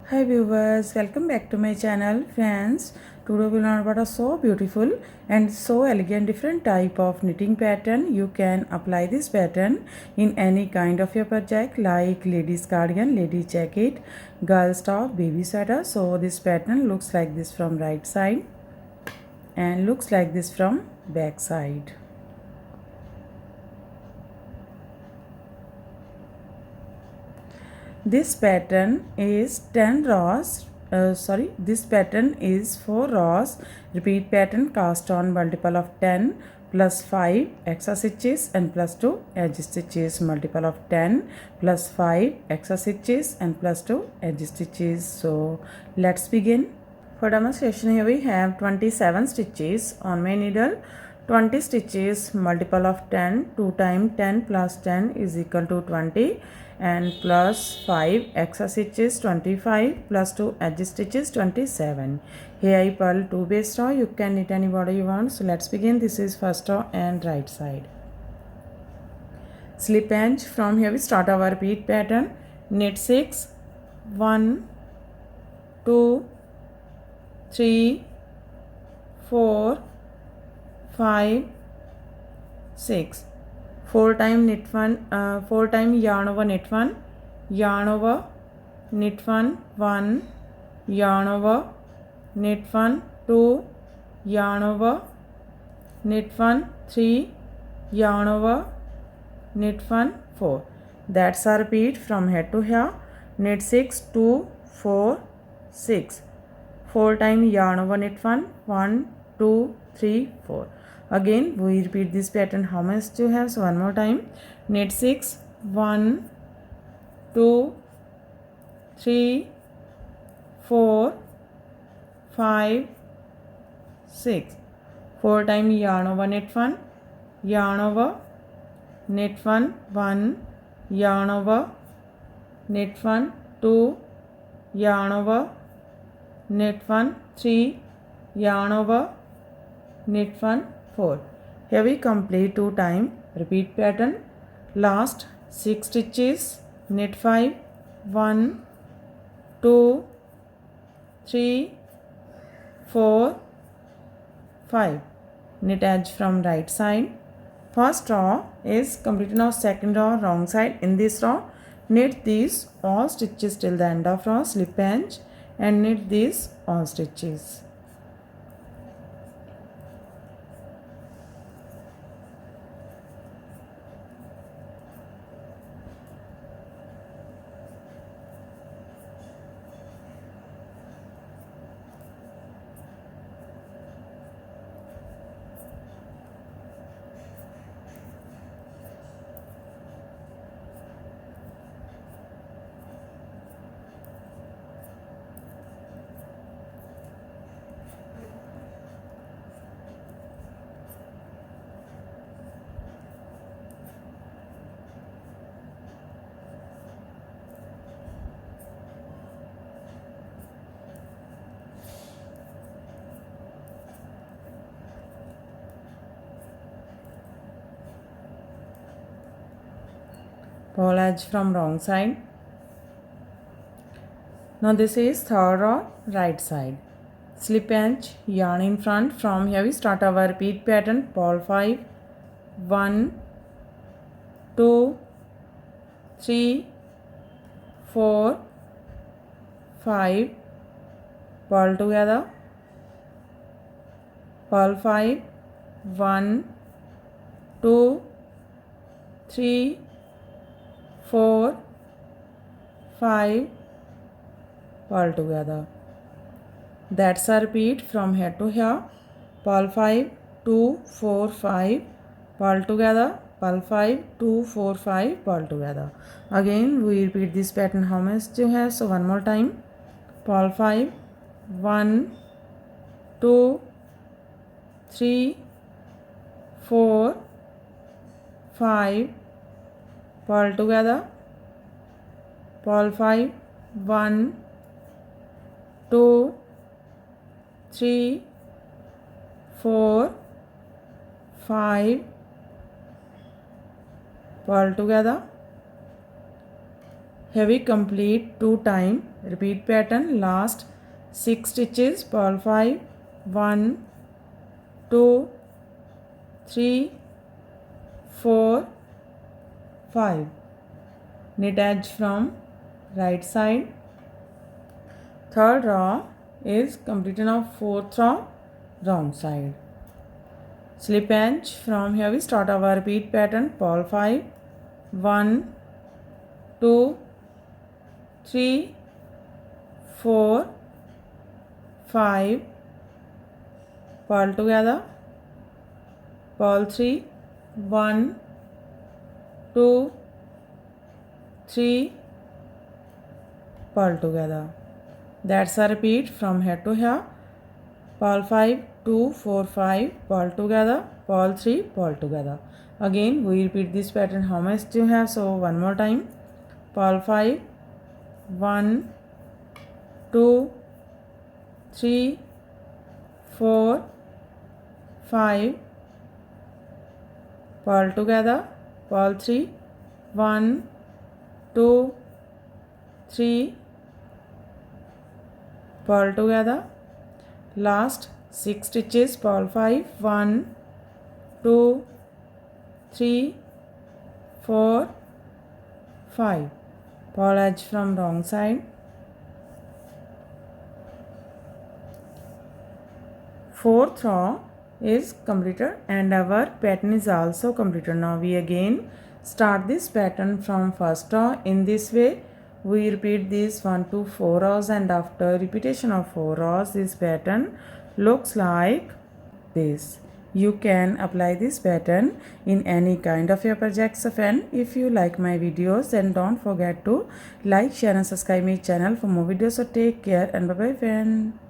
Hi viewers, welcome back to my channel. Friends, today we learn about a so beautiful and so elegant different type of knitting pattern. You can apply this pattern in any kind of your project like ladies cardigan, lady jacket, girls top, baby sweater. So this pattern looks like this from right side and looks like this from back side. This pattern is 10 rows. This pattern is 4 rows. Repeat pattern cast on multiple of 10 plus 5 extra stitches and plus 2 edge stitches, multiple of 10 plus 5 extra stitches and plus 2 edge stitches. So let's begin. For demonstration, here we have 27 stitches on my needle. 20 stitches multiple of 10, 2 times 10 plus 10 is equal to 20, and plus 5 extra stitches 25 plus 2 edge stitches 27. Here I purl 2 base row. You can knit any border you want. So let's begin. This is first row and right side. Slip edge. From here we start our repeat pattern. Knit 6, 1, 2, 3, 4, 5, 6. 4 time knit 1, 4 time yarn over knit 1, yarn over knit 1, 1, yarn over knit 1, 2, yarn over knit 1, 3, yarn over knit 1, 4. That's our repeat from here to here. Knit 6, 2, 4, 6. 4 time yarn over knit 1, 1, 2, 3, 4. Again we repeat this pattern how much you have. So one more time. Knit 6, 1, 2, 3, 4, 5, 6. 4 time yarn over knit 1, yarn over knit 1, 1, yarn over knit 1, 2, yarn over knit 1, 3, yarn over knit 1, 4. Here we complete 2 time repeat pattern. Last 6 stitches, knit 5, 1, 2, 3, 4, 5. Knit edge from right side. First row is completed. Now second row wrong side. In this row knit these all stitches till the end of row, slip edge and knit these all stitches. Purl edge from wrong side. Now this is third row right side. Slip edge, yarn in front. From here we start our repeat pattern. Purl 5, 1, 2, 3, 4, 5. Purl together. Purl 5, 1, 2, 3, 4, 5. Purl together. That's a repeat from here to here. Purl 5, 2, 4, 5. Purl together. Purl 5, 2, 4, 5. Purl together. Again we repeat this pattern how much you have. So one more time. Purl 5, 1, 2, 3, 4, 5. Purl together. Purl 5, 1, 2, 3, 4, 5. Purl together. Here we complete 2 times. Repeat pattern. Last 6 stitches. Purl 5. 1, 2, 3, 4, 5. Knit edge from right side. Third row is completion of fourth row, wrong side. Slip edge. From here we start our repeat pattern. Purl 5. 1, 2, 3, 4, 5. Purl together. Purl 3. 1, 2, 3. Purl together. That's a repeat from here to here. Purl 5, 2, 4, 5. Purl together. Purl 3. Purl together. Again we repeat this pattern how much you have. So one more time. Purl 5. 1, 2, 3, 4, 5. Purl together. Purl 3. 1, 2, 3. Purl together. Last 6 stitches. Purl 5. 1, 2, 3, 4, 5. Purl edge from wrong side. Fourth row is completed and our pattern is also completed. Now we again start this pattern from first row. In this way we repeat these 1 to 4 rows, and after repetition of 4 rows this pattern looks like this. You can apply this pattern in any kind of your projects. And if you like my videos, then don't forget to like, share and subscribe my channel for more videos. So take care and bye bye friend.